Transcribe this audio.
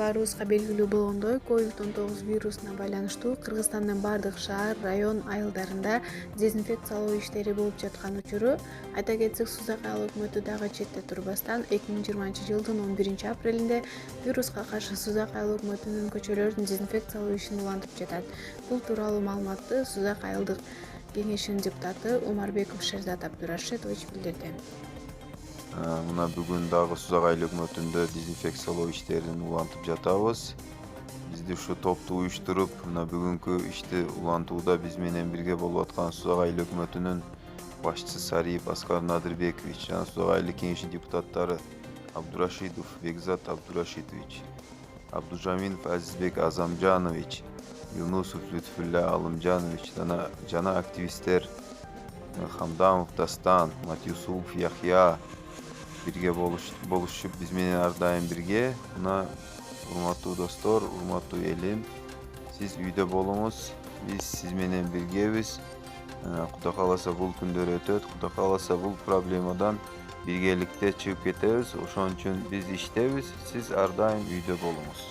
баарыбызга белгилүү болгондой, COVID-19 вирусуна байланыштуу Кыргызстандын бардык шаар, район, айылдарында дезинфекциялоо иштери болуп жаткан учуру айта кетсек, Сузак айыл өкмөтү дагы четте турбастан 2020-жылдын 11-апрелинде вируска каршы Сузак айыл өкмөтүнүн көчөлөрүн дезинфекциялоо ишин улантып жатат. Бул тууралуу маалыматты Сузак айылдык кеңешинин депутаты Умарбеков Шерзат Абдурашидович билдирди. Мына бүгүн дагы Сузак айыл өкмөтүндө дезинфекциялоо иштерин улантып жатабыз. Бизди ушу топту уюштуруп, мына бүгүнкү ишти улантууда биз менен бирге болуп аткан Сузак айыл өкмөтүнүн башчысы Сариев Аскар Надырбекович жана Сузак айыл кеңеши депутаттары Абдурашидов Бекзат Абдурашидович, Абдужаминов Азизбек Азамжанович, Юнусов Лютфулла Алымжанович жана активисттер Хамдамов Дастан, Матюсулов Яхья бирге болушуп биз менен ар дайым бирге. Мына урматтуу достор, урматтуу элим, сиз үйдө болуңуз, биз сиз менен биргебиз. Кудай кааласа бул күндөр өтөт, Кудай кааласа бул проблемадан биргеликте чыгып кетебиз. Ошон үчүн биз иштебиз, сиз ар дайым үйдө болуңуз.